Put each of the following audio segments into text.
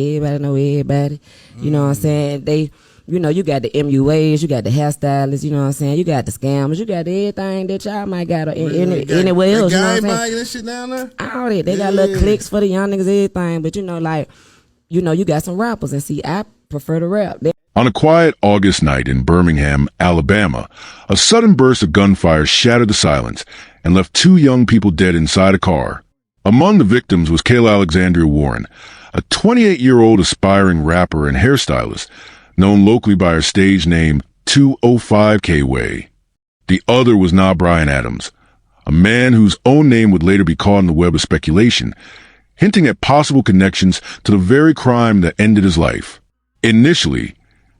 everybody know everybody. You know what I'm saying? You got the MUAs, you got the hairstylists, you know what I'm saying? You got the scammers, you got everything that y'all might got anywhere else. You know what I'm saying? That shit down there? All that. They got little clicks for the young niggas, everything. But you got some rappers, and see, I prefer to rap. On a quiet August night in Birmingham, Alabama, a sudden burst of gunfire shattered the silence and left 2 young people dead inside a car. Among the victims was Kayla Alexandria Warren, a 28-year-old aspiring rapper and hairstylist, known locally by her stage name 205K Way. The other was Brian Adams, a man whose own name would later be caught in the web of speculation, hinting at possible connections to the very crime that ended his life. Initially,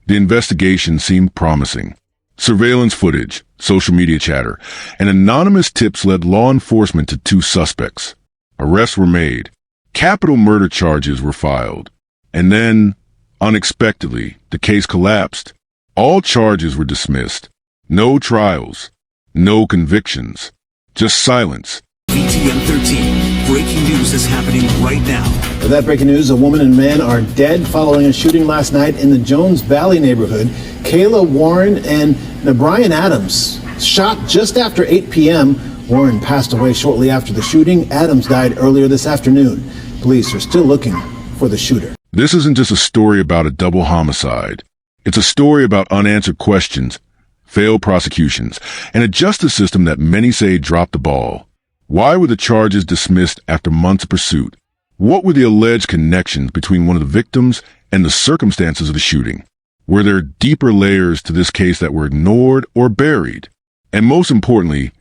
the investigation seemed promising. Surveillance footage, social media chatter, and anonymous tips led law enforcement to 2 suspects. Arrests were made. Capital murder charges were filed. And then, unexpectedly, the case collapsed. All charges were dismissed. No trials. No convictions. Just silence. VTM 13. Breaking news is happening right now. With that breaking news, a woman and man are dead following a shooting last night in the Jones Valley neighborhood. Kayla Warren and Brian Adams shot just after 8 p.m. Warren passed away shortly after the shooting. Adams died earlier this afternoon. Police are still looking for the shooter. This isn't just a story about a double homicide. It's a story about unanswered questions, failed prosecutions, and a justice system that many say dropped the ball. Why were the charges dismissed after months of pursuit? What were the alleged connections between one of the victims and the circumstances of the shooting? Were there deeper layers to this case that were ignored or buried? And most importantly,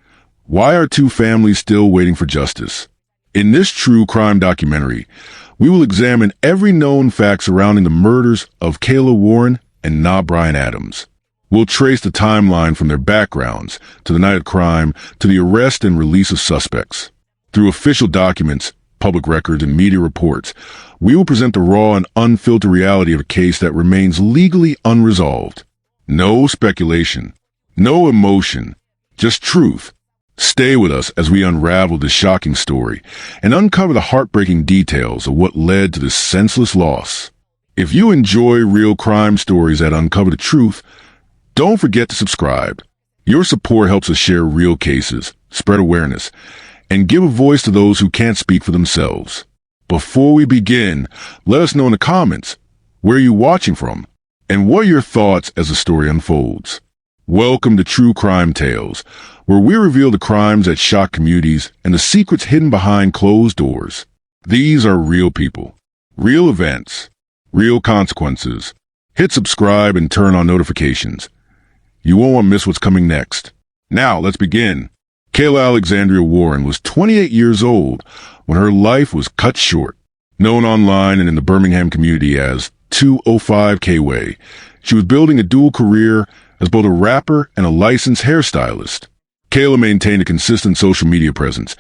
why are 2 families still waiting for justice? In this true crime documentary, we will examine every known fact surrounding the murders of Kayla Warren and Brian Adams. We'll trace the timeline from their backgrounds to the night of crime to the arrest and release of suspects. Through official documents, public records, and media reports, we will present the raw and unfiltered reality of a case that remains legally unresolved. No speculation, no emotion, just truth. Stay with us as we unravel this shocking story and uncover the heartbreaking details of what led to this senseless loss. If you enjoy real crime stories that uncover the truth, don't forget to subscribe. Your support helps us share real cases, spread awareness, and give a voice to those who can't speak for themselves. Before we begin, let us know in the comments where you're watching from and what are your thoughts as the story unfolds. Welcome to True Crime Tales, where we reveal the crimes that shock communities and the secrets hidden behind closed doors. These are real people, real events, real consequences. Hit subscribe and turn on notifications. You won't want to miss what's coming next. Now, let's begin. Kayla Alexandria Warren was 28 years old when her life was cut short. Known online and in the Birmingham community as 205K Way, she was building a dual career as both a rapper and a licensed hairstylist. Kayla maintained a consistent social media presence,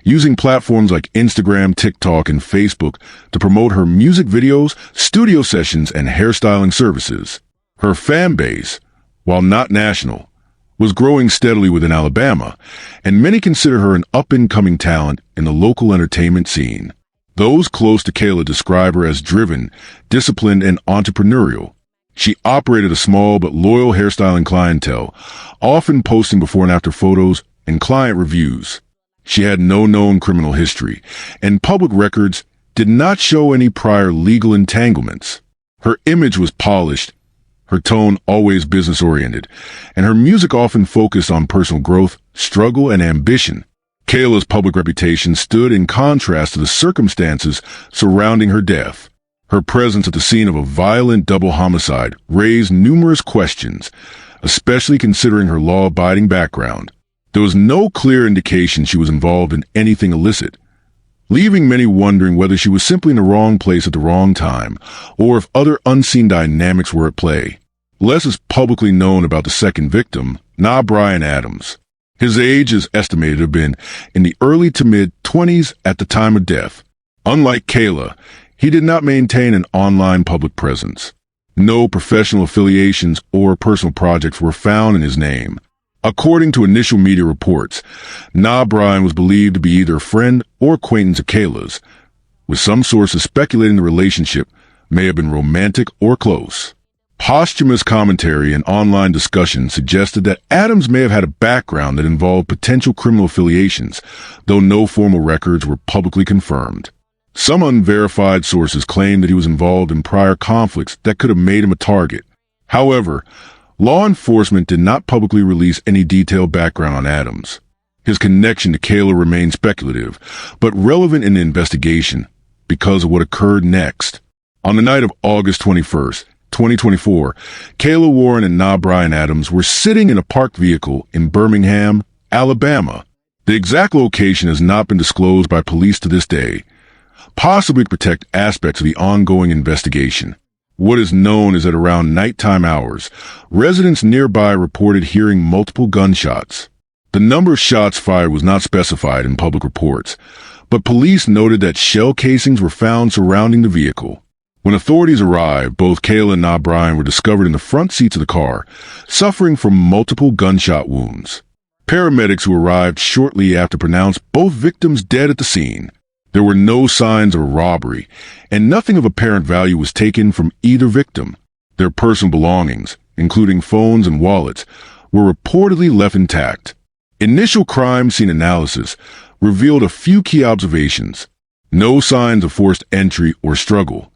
using platforms like Instagram, TikTok, and Facebook to promote her music videos, studio sessions, and hairstyling services. Her fan base, while not national, was growing steadily within Alabama, and many consider her an up-and-coming talent in the local entertainment scene. Those close to Kayla describe her as driven, disciplined, and entrepreneurial. She operated a small but loyal hairstyling clientele, often posting before and after photos and client reviews. She had no known criminal history, and public records did not show any prior legal entanglements. Her image was polished, her tone always business-oriented, and her music often focused on personal growth, struggle, and ambition. Kayla's public reputation stood in contrast to the circumstances surrounding her death. Her presence at the scene of a violent double homicide raised numerous questions, especially considering her law-abiding background. There was no clear indication she was involved in anything illicit, leaving many wondering whether she was simply in the wrong place at the wrong time, or if other unseen dynamics were at play. Less is publicly known about the second victim, Brian Adams. His age is estimated to have been in the early to mid-20s at the time of death. Unlike Kayla, he did not maintain an online public presence. No professional affiliations or personal projects were found in his name. According to initial media reports, Brian was believed to be either a friend or acquaintance of Kayla's, with some sources speculating the relationship may have been romantic or close. Posthumous commentary and online discussion suggested that Adams may have had a background that involved potential criminal affiliations, though no formal records were publicly confirmed. Some unverified sources claimed that he was involved in prior conflicts that could have made him a target. However, law enforcement did not publicly release any detailed background on Adams. His connection to Kayla remained speculative, but relevant in the investigation because of what occurred next. On the night of August 21st, 2024, Kayla Warren and Brian Adams were sitting in a parked vehicle in Birmingham, Alabama. The exact location has not been disclosed by police to this day, possibly to protect aspects of the ongoing investigation. What is known is that around nighttime hours, residents nearby reported hearing multiple gunshots. The number of shots fired was not specified in public reports, but police noted that shell casings were found surrounding the vehicle. When authorities arrived, both Kayla and Brian were discovered in the front seats of the car, suffering from multiple gunshot wounds. Paramedics who arrived shortly after pronounced both victims dead at the scene. There were no signs of a robbery, and nothing of apparent value was taken from either victim. Their personal belongings, including phones and wallets, were reportedly left intact. Initial crime scene analysis revealed a few key observations. No signs of forced entry or struggle.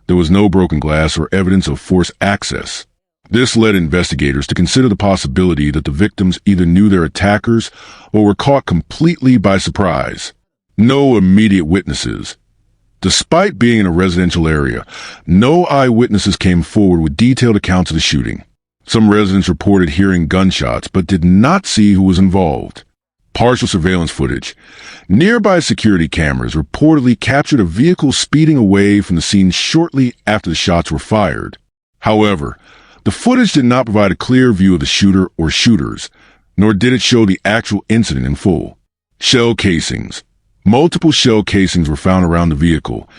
There was no broken glass or evidence of forced access. This led investigators to consider the possibility that the victims either knew their attackers or were caught completely by surprise. No immediate witnesses. Despite being in a residential area, no eyewitnesses came forward with detailed accounts of the shooting. Some residents reported hearing gunshots but did not see who was involved. Partial surveillance footage. Nearby security cameras reportedly captured a vehicle speeding away from the scene shortly after the shots were fired. However, the footage did not provide a clear view of the shooter or shooters, nor did it show the actual incident in full. Shell casings. Multiple shell casings were found around the vehicle,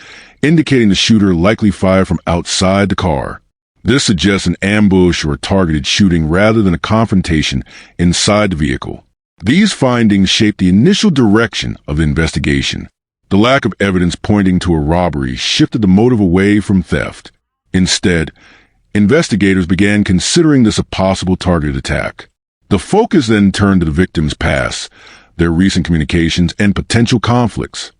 indicating the shooter likely fired from outside the car. This suggests an ambush or a targeted shooting rather than a confrontation inside the vehicle. These findings shaped the initial direction of the investigation. The lack of evidence pointing to a robbery shifted the motive away from theft. Instead, investigators began considering this a possible targeted attack. The focus then turned to the victims' past, their recent communications, and potential conflicts.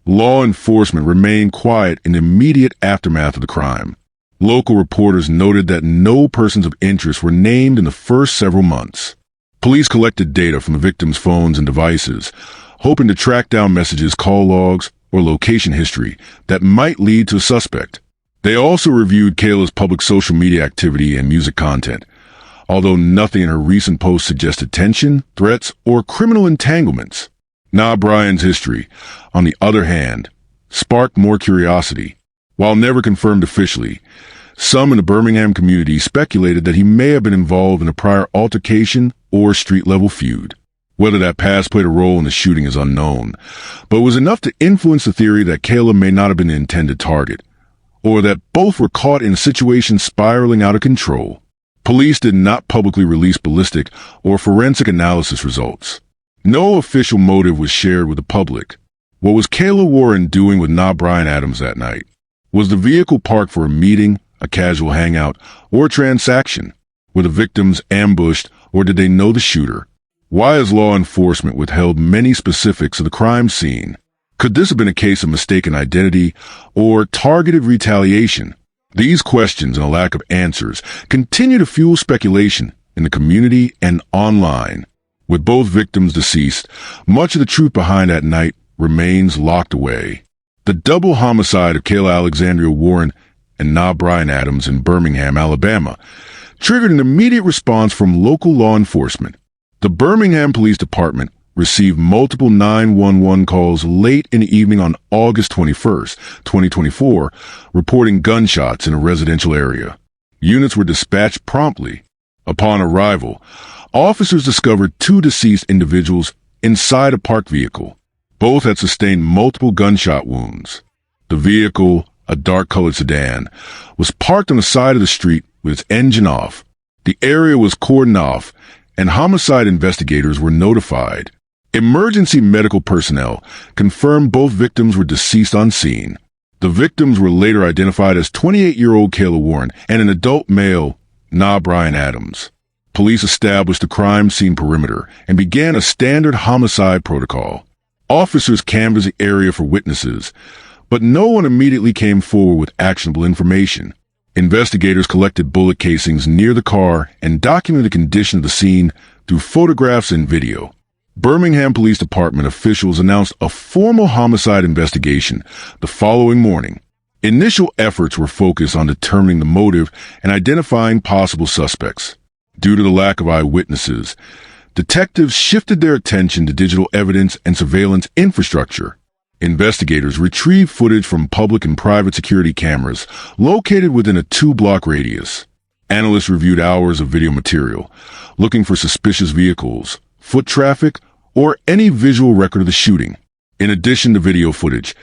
Law enforcement remained quiet in the immediate aftermath of the crime. Local reporters noted that no persons of interest were named in the first several months. Police collected data from the victims' phones and devices, hoping to track down messages, call logs, or location history that might lead to a suspect. They also reviewed Kayla's public social media activity and music content, although nothing in her recent posts suggested tension, threats, or criminal entanglements. Brian's history, on the other hand, sparked more curiosity. While never confirmed officially, some in the Birmingham community speculated that he may have been involved in a prior altercation or street-level feud. Whether that past played a role in the shooting is unknown, but was enough to influence the theory that Kayla may not have been the intended target, or that both were caught in a situation spiraling out of control. Police did not publicly release ballistic or forensic analysis results. No official motive was shared with the public. What was Kayla Warren doing with Brian Adams that night? Was the vehicle parked for a meeting, a casual hangout, or a transaction? Were the victims ambushed, or did they know the shooter? Why has law enforcement withheld many specifics of the crime scene? Could this have been a case of mistaken identity or targeted retaliation? These questions and a lack of answers continue to fuel speculation in the community and online. With both victims deceased, much of the truth behind that night remains locked away. The double homicide of Kayla Alexandria Warren and Brian Adams in Birmingham, Alabama, triggered an immediate response from local law enforcement. The Birmingham Police Department received multiple 911 calls late in the evening on August 21st, 2024, reporting gunshots in a residential area. Units were dispatched promptly. Upon arrival, officers discovered two deceased individuals inside a parked vehicle. Both had sustained multiple gunshot wounds. The vehicle, a dark-colored sedan, was parked on the side of the street with its engine off. The area was cordoned off, and homicide investigators were notified. Emergency medical personnel confirmed both victims were deceased on scene. The The victims were later identified as 28-year-old Kayla Warren and an adult male, Brian Adams. Police established the crime scene perimeter and began a standard homicide protocol. Officers canvassed the area for witnesses, but no one immediately came forward with actionable information. Investigators collected bullet casings near the car and documented the condition of the scene through photographs and video. Birmingham Police Department officials announced a formal homicide investigation the following morning. Initial efforts were focused on determining the motive and identifying possible suspects. Due to the lack of eyewitnesses, detectives shifted their attention to digital evidence and surveillance infrastructure. Investigators retrieved footage from public and private security cameras located within a 2-block radius. Analysts reviewed hours of video material, looking for suspicious vehicles, foot traffic, or any visual record of the shooting. In addition to video footage,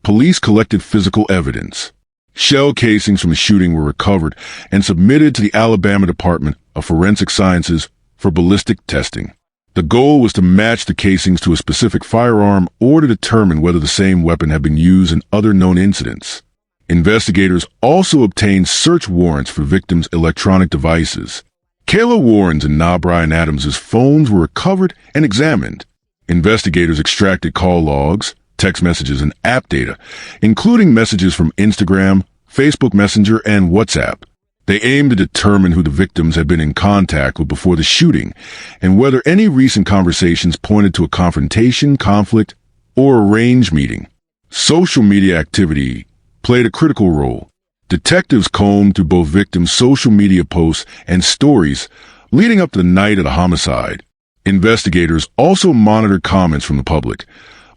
police collected physical evidence. Shell casings from the shooting were recovered and submitted to the Alabama Department of Forensic Sciences for ballistic testing. The goal was to match the casings to a specific firearm or to determine whether the same weapon had been used in other known incidents. Investigators also obtained search warrants for victims' electronic devices. Kayla Warren's and Brian Adams' phones were recovered and examined. Investigators extracted call logs, text messages, and app data, including messages from Instagram, Facebook Messenger, and WhatsApp. They aimed to determine who the victims had been in contact with before the shooting and whether any recent conversations pointed to a confrontation, conflict, or arranged meeting. Social media activity played a critical role. Detectives combed through both victims' social media posts and stories leading up to the night of the homicide. Investigators also monitored comments from the public,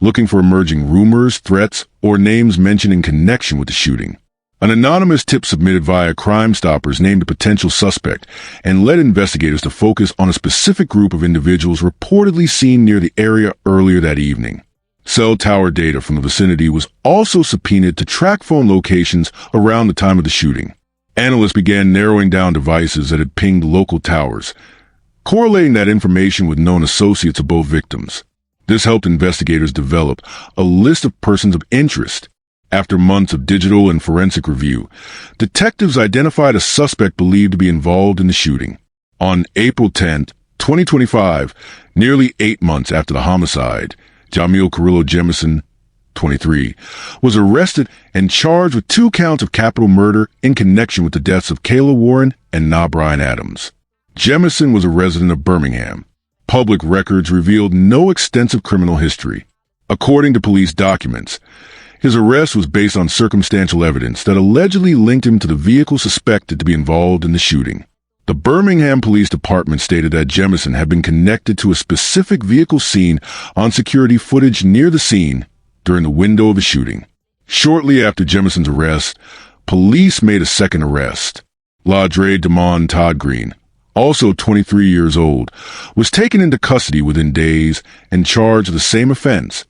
looking for emerging rumors, threats, or names mentioned in connection with the shooting. An anonymous tip submitted via Crime Stoppers named a potential suspect and led investigators to focus on a specific group of individuals reportedly seen near the area earlier that evening. Cell tower data from the vicinity was also subpoenaed to track phone locations around the time of the shooting. Analysts began narrowing down devices that had pinged local towers, correlating that information with known associates of both victims. This helped investigators develop a list of persons of interest. After months of digital and forensic review, detectives identified a suspect believed to be involved in the shooting. On April 10, 2025, nearly 8 months after the homicide, Jamil Carrillo Jemison, 23, was arrested and charged with 2 counts of capital murder in connection with the deaths of Kayla Warren and Brian Adams. Jemison was a resident of Birmingham. Public records revealed no extensive criminal history. According to police documents, his arrest was based on circumstantial evidence that allegedly linked him to the vehicle suspected to be involved in the shooting. The Birmingham Police Department stated that Jemison had been connected to a specific vehicle seen on security footage near the scene during the window of the shooting. Shortly after Jemison's arrest, police made a second arrest. LaDre Damon Todd Green, also 23 years old, was taken into custody within days and charged with the same offense,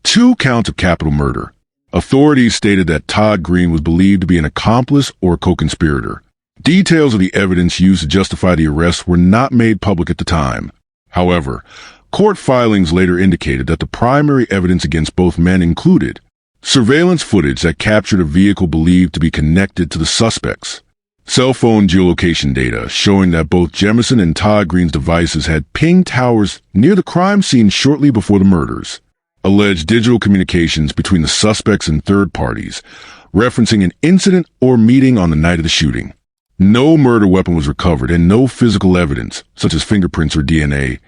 2 counts of capital murder. Authorities stated that Todd Green was believed to be an accomplice or co-conspirator. Details of the evidence used to justify the arrest were not made public at the time. However, court filings later indicated that the primary evidence against both men included surveillance footage that captured a vehicle believed to be connected to the suspects, cell phone geolocation data showing that both Jemison and Todd Green's devices had pinged towers near the crime scene shortly before the murders, alleged digital communications between the suspects and third parties, referencing an incident or meeting on the night of the shooting. No murder weapon was recovered and no physical evidence, such as fingerprints or DNA,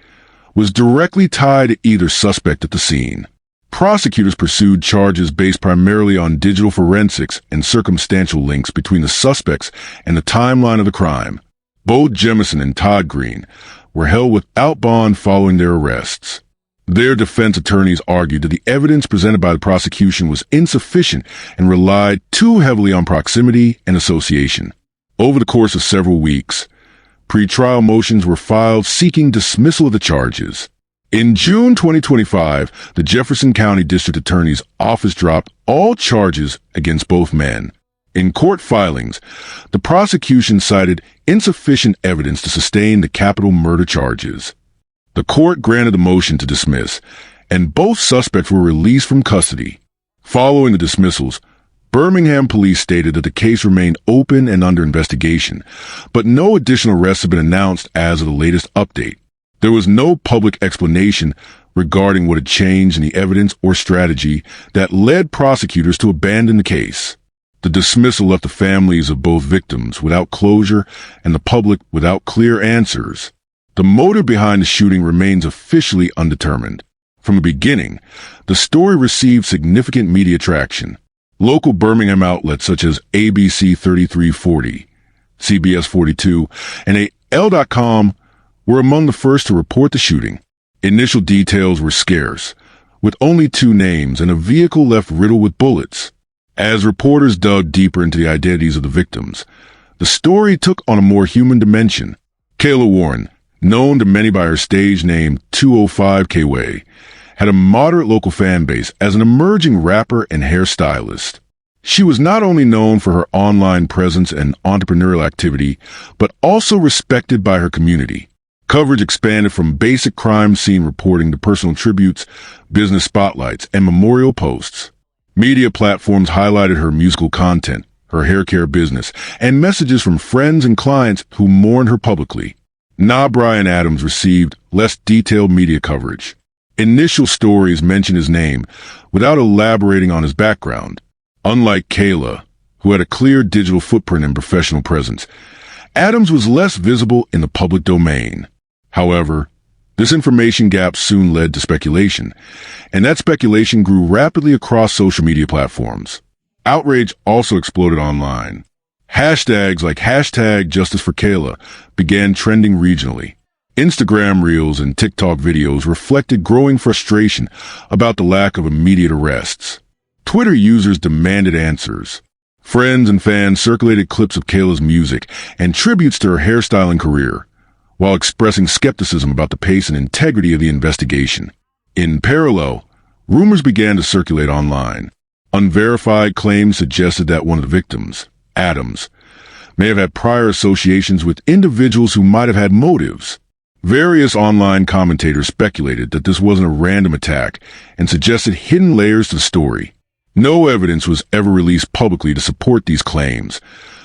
was directly tied to either suspect at the scene. Prosecutors pursued charges based primarily on digital forensics and circumstantial links between the suspects and the timeline of the crime. Both Jemison and Todd Green were held without bond following their arrests. Their defense attorneys argued that the evidence presented by the prosecution was insufficient and relied too heavily on proximity and association. Over the course of several weeks, pretrial motions were filed seeking dismissal of the charges. In June 2025, the Jefferson County District Attorney's Office dropped all charges against both men. In court filings, the prosecution cited insufficient evidence to sustain the capital murder charges. The court granted the motion to dismiss, and both suspects were released from custody. Following the dismissals, Birmingham police stated that the case remained open and under investigation, but no additional arrests have been announced as of the latest update. There was no public explanation regarding what had changed in the evidence or strategy that led prosecutors to abandon the case. The dismissal left the families of both victims without closure and the public without clear answers. The motive behind the shooting remains officially undetermined. From the beginning, the story received significant media traction. Local Birmingham outlets such as ABC 3340, CBS 42, and AL.com were among the first to report the shooting. Initial details were scarce, with only 2 names and a vehicle left riddled with bullets. As reporters dug deeper into the identities of the victims, the story took on a more human dimension. Kayla Warren, known to many by her stage name 205 Kway, had a moderate local fan base as an emerging rapper and hairstylist. She was not only known for her online presence and entrepreneurial activity, but also respected by her community. Coverage expanded from basic crime scene reporting to personal tributes, business spotlights, and memorial posts. Media platforms highlighted her musical content, her hair care business, and messages from friends and clients who mourned her publicly. Brian Adams received less detailed media coverage. Initial stories mentioned his name without elaborating on his background. Unlike Kayla, who had a clear digital footprint and professional presence, Adams was less visible in the public domain. However, this information gap soon led to speculation, and that speculation grew rapidly across social media platforms. Outrage also exploded online. Hashtags like #JusticeForKayla began trending regionally. Instagram reels and TikTok videos reflected growing frustration about the lack of immediate arrests. Twitter users demanded answers. Friends and fans circulated clips of Kayla's music and tributes to her hairstyling career, while expressing skepticism about the pace and integrity of the investigation. In parallel, rumors began to circulate online. Unverified claims suggested that one of the victims, Adams, may have had prior associations with individuals who might have had motives. Various online commentators speculated that this wasn't a random attack and suggested hidden layers to the story. No evidence was ever released publicly to support these claims,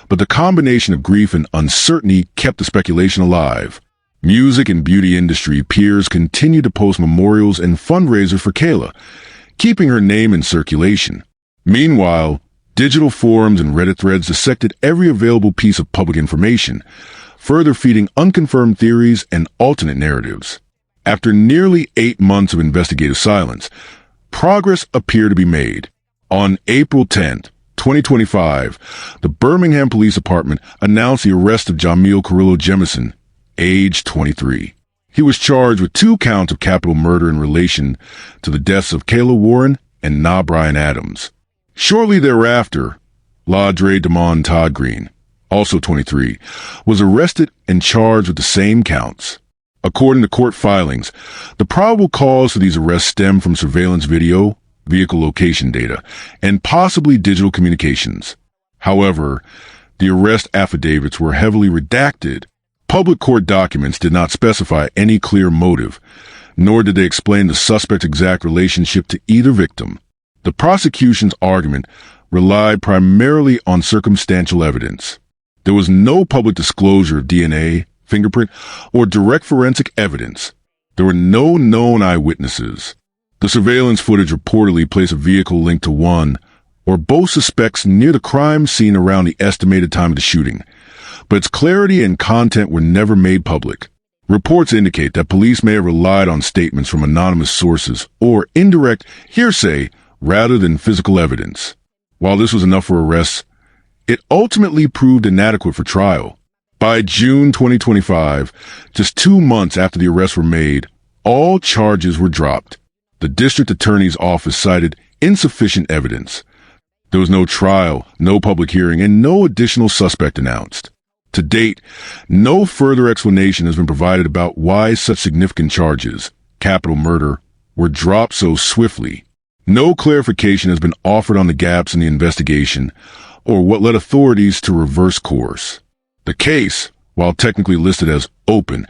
but the combination of grief and uncertainty kept the speculation alive. Music and beauty industry peers continued to post memorials and fundraisers for Kayla, keeping her name in circulation. Meanwhile, digital forums and Reddit threads dissected every available piece of public information, further feeding unconfirmed theories and alternate narratives. After nearly 8 months of investigative silence, progress appeared to be made. On April 10, 2025, the Birmingham Police Department announced the arrest of Jamil Carrillo Jemison, age 23. He was charged with 2 counts of capital murder in relation to the deaths of Kayla Warren and Brian Adams. Shortly thereafter, LaDre Damon Todd Green, also 23, was arrested and charged with the same counts. According to court filings, the probable cause for these arrests stem from surveillance video, vehicle location data, and possibly digital communications. However, the arrest affidavits were heavily redacted. Public court documents did not specify any clear motive, nor did they explain the suspect's exact relationship to either victim. The prosecution's argument relied primarily on circumstantial evidence. There was no public disclosure of DNA, fingerprint, or direct forensic evidence. There were no known eyewitnesses. The surveillance footage reportedly placed a vehicle linked to one or both suspects near the crime scene around the estimated time of the shooting, but its clarity and content were never made public. Reports indicate that police may have relied on statements from anonymous sources or indirect hearsay rather than physical evidence. While this was enough for arrests, it ultimately proved inadequate for trial. By June 2025, just 2 months after the arrests were made, all charges were dropped. The district attorney's office cited insufficient evidence. There was no trial, no public hearing, and no additional suspect announced. To date, no further explanation has been provided about why such significant charges, capital murder, were dropped so swiftly. No clarification has been offered on the gaps in the investigation or what led authorities to reverse course. The case, while technically listed as open,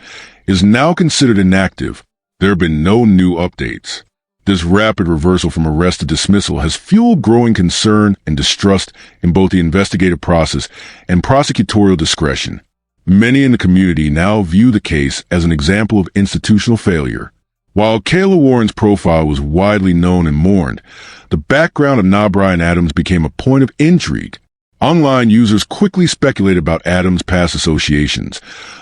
is now considered inactive. There have been no new updates. This rapid reversal from arrest to dismissal has fueled growing concern and distrust in both the investigative process and prosecutorial discretion. Many in the community now view the case as an example of institutional failure. While Kayla Warren's profile was widely known and mourned, the background of Bryan Adams became a point of intrigue. Online users quickly speculated about Adams' past associations,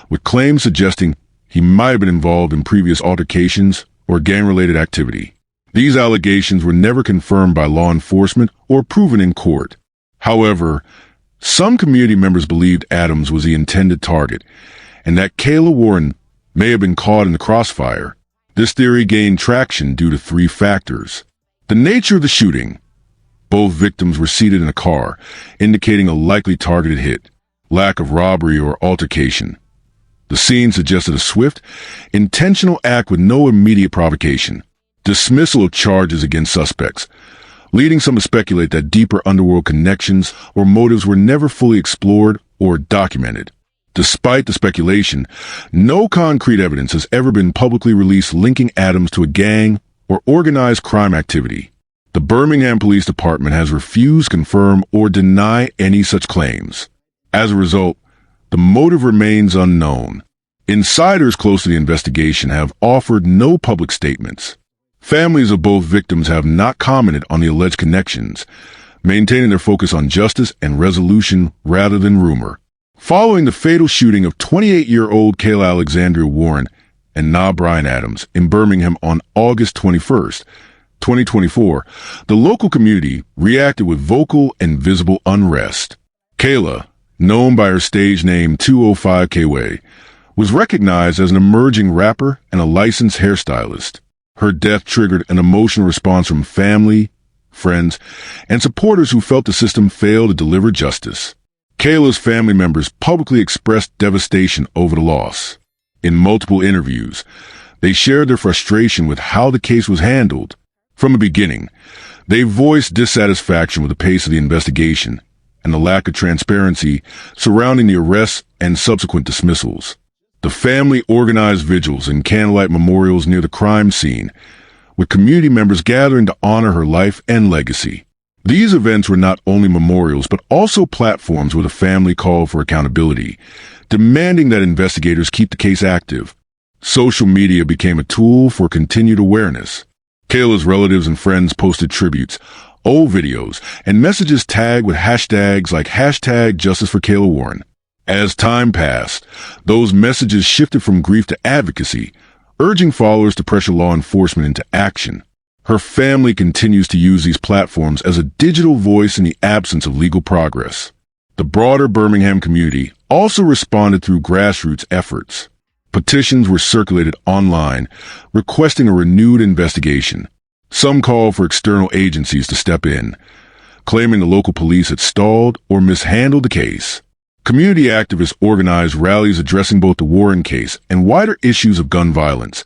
with claims suggesting he might have been involved in previous altercations or gang-related activity. These allegations were never confirmed by law enforcement or proven in court. However, some community members believed Adams was the intended target, and that Kayla Warren may have been caught in the crossfire. This theory gained traction due to three factors. The nature of the shooting. Both victims were seated in a car, indicating a likely targeted hit. Lack of robbery or altercation. The scene suggested a swift, intentional act with no immediate provocation. Dismissal of charges against suspects, leading some to speculate that deeper underworld connections or motives were never fully explored or documented. Despite the speculation, no concrete evidence has ever been publicly released linking Adams to a gang or organized crime activity. The Birmingham Police Department has refused to confirm or deny any such claims. As a result, the motive remains unknown. Insiders close to the investigation have offered no public statements. Families of both victims have not commented on the alleged connections, maintaining their focus on justice and resolution rather than rumor. Following the fatal shooting of 28-year-old Kayla Alexandria Warren and Bryan Adams in Birmingham on August 21st, 2024, the local community reacted with vocal and visible unrest. Kayla, known by her stage name 205KW, was recognized as an emerging rapper and a licensed hairstylist. Her death triggered an emotional response from family, friends, and supporters who felt the system failed to deliver justice. Kayla's family members publicly expressed devastation over the loss. In multiple interviews, they shared their frustration with how the case was handled. From the beginning, they voiced dissatisfaction with the pace of the investigation and the lack of transparency surrounding the arrests and subsequent dismissals. The family organized vigils and candlelight memorials near the crime scene, with community members gathering to honor her life and legacy. These events were not only memorials, but also platforms where the family called for accountability, demanding that investigators keep the case active. Social media became a tool for continued awareness. Kayla's relatives and friends posted tributes, old videos, and messages tagged with hashtags like #JusticeForKaylaWarren. As time passed, those messages shifted from grief to advocacy, urging followers to pressure law enforcement into action. Her family continues to use these platforms as a digital voice in the absence of legal progress. The broader Birmingham community also responded through grassroots efforts. Petitions were circulated online, requesting a renewed investigation. Some called for external agencies to step in, claiming the local police had stalled or mishandled the case. Community activists organized rallies addressing both the Warren case and wider issues of gun violence,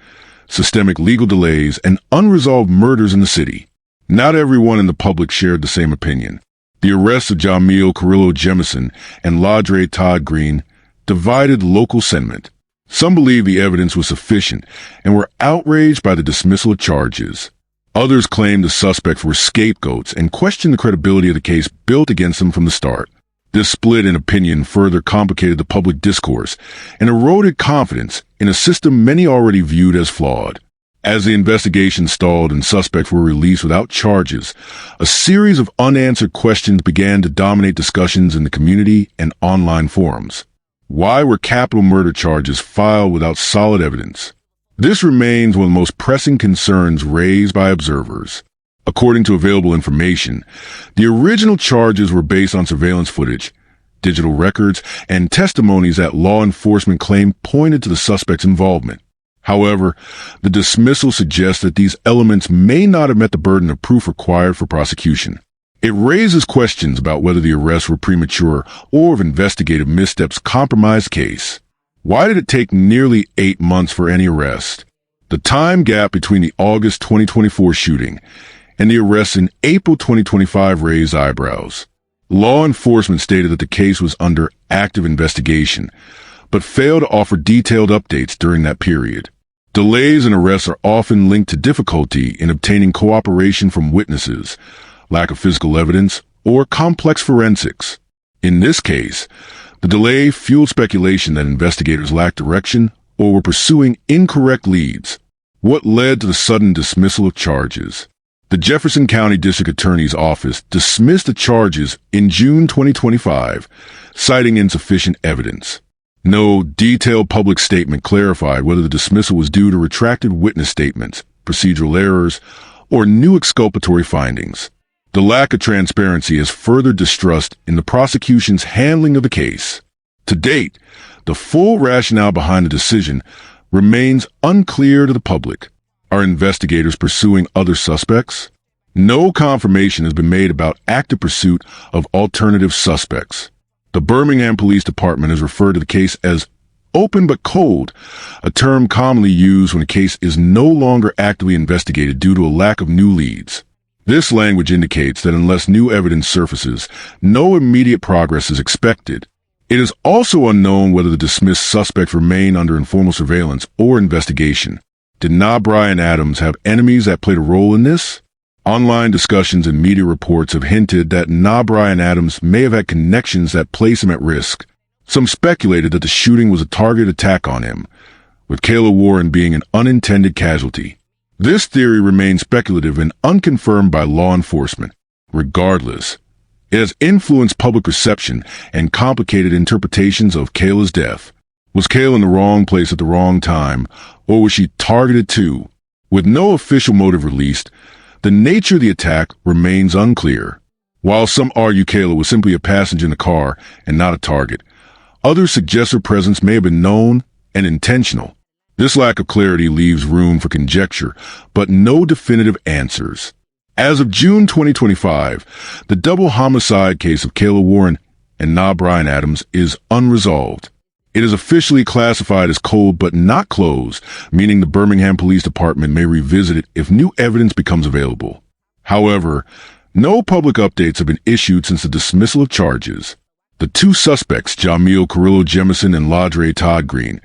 systemic legal delays, and unresolved murders in the city. Not everyone in the public shared the same opinion. The arrests of Jamil Carrillo Jemison and Ladre Todd Green divided local sentiment. Some believed the evidence was sufficient and were outraged by the dismissal of charges. Others claimed the suspects were scapegoats and questioned the credibility of the case built against them from the start. This split in opinion further complicated the public discourse and eroded confidence in a system many already viewed as flawed. As the investigation stalled and suspects were released without charges, a series of unanswered questions began to dominate discussions in the community and online forums. Why were capital murder charges filed without solid evidence? This remains one of the most pressing concerns raised by observers. According to available information, the original charges were based on surveillance footage, digital records, and testimonies that law enforcement claimed pointed to the suspect's involvement. However, the dismissal suggests that these elements may not have met the burden of proof required for prosecution. It raises questions about whether the arrests were premature or if investigative missteps compromised the case. Why did it take nearly 8 months for any arrest? The time gap between the August 2024 shooting and the arrests in April 2025 raised eyebrows. Law enforcement stated that the case was under active investigation, but failed to offer detailed updates during that period. Delays in arrests are often linked to difficulty in obtaining cooperation from witnesses, lack of physical evidence, or complex forensics. In this case, the delay fueled speculation that investigators lacked direction or were pursuing incorrect leads. What led to the sudden dismissal of charges? The Jefferson County District Attorney's Office dismissed the charges in June 2025, citing insufficient evidence. No detailed public statement clarified whether the dismissal was due to retracted witness statements, procedural errors, or new exculpatory findings. The lack of transparency has furthered distrust in the prosecution's handling of the case. To date, the full rationale behind the decision remains unclear to the public. Are investigators pursuing other suspects? No confirmation has been made about active pursuit of alternative suspects. The Birmingham Police Department has referred to the case as open but cold, a term commonly used when a case is no longer actively investigated due to a lack of new leads. This language indicates that unless new evidence surfaces, no immediate progress is expected. It is also unknown whether the dismissed suspects remain under informal surveillance or investigation. Did Brian Adams have enemies that played a role in this? Online discussions and media reports have hinted that Brian Adams may have had connections that place him at risk. Some speculated that the shooting was a targeted attack on him, with Kayla Warren being an unintended casualty. This theory remains speculative and unconfirmed by law enforcement. Regardless, it has influenced public perception and complicated interpretations of Kayla's death. Was Kayla in the wrong place at the wrong time, or was she targeted too? With no official motive released, the nature of the attack remains unclear. While some argue Kayla was simply a passenger in the car and not a target, others suggest her presence may have been known and intentional. This lack of clarity leaves room for conjecture, but no definitive answers. As of June 2025, the double homicide case of Kayla Warren and Brian Adams is unresolved. It is officially classified as cold but not closed, meaning the Birmingham Police Department may revisit it if new evidence becomes available. However, no public updates have been issued since the dismissal of charges. The two suspects, Jamil Carrillo Jemison and Ladre Todd Green,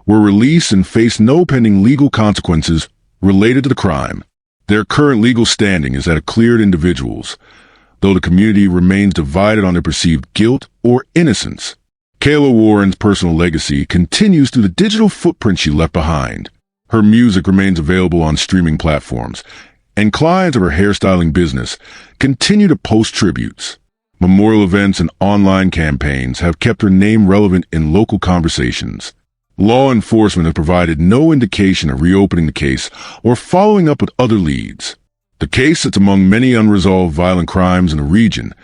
were released and face no pending legal consequences related to the crime. Their current legal standing is that of cleared individuals, though the community remains divided on their perceived guilt or innocence. Kayla Warren's personal legacy continues through the digital footprint she left behind. Her music remains available on streaming platforms, and clients of her hairstyling business continue to post tributes. Memorial events and online campaigns have kept her name relevant in local conversations. Law enforcement has provided no indication of reopening the case or following up with other leads. The case sits among many unresolved violent crimes in the region,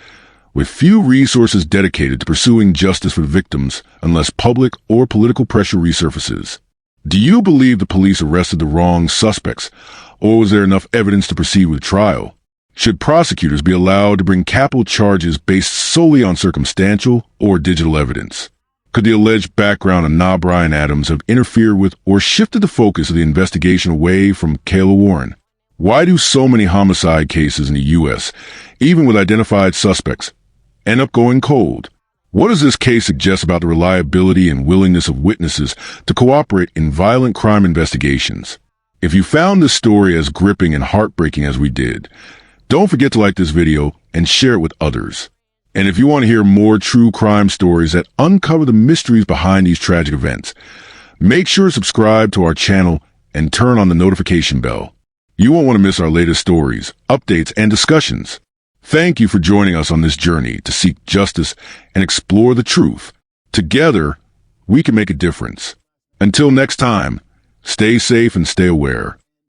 with few resources dedicated to pursuing justice for victims unless public or political pressure resurfaces. Do you believe the police arrested the wrong suspects, or was there enough evidence to proceed with trial? Should prosecutors be allowed to bring capital charges based solely on circumstantial or digital evidence? Could the alleged background of Brian Adams have interfered with or shifted the focus of the investigation away from Kayla Warren? Why do so many homicide cases in the U.S., even with identified suspects, end up going cold? What does this case suggest about the reliability and willingness of witnesses to cooperate in violent crime investigations? If you found this story as gripping and heartbreaking as we did, don't forget to like this video and share it with others. And if you want to hear more true crime stories that uncover the mysteries behind these tragic events, make sure to subscribe to our channel and turn on the notification bell. You won't want to miss our latest stories, updates, and discussions. Thank you for joining us on this journey to seek justice and explore the truth. Together, we can make a difference. Until next time, stay safe and stay aware.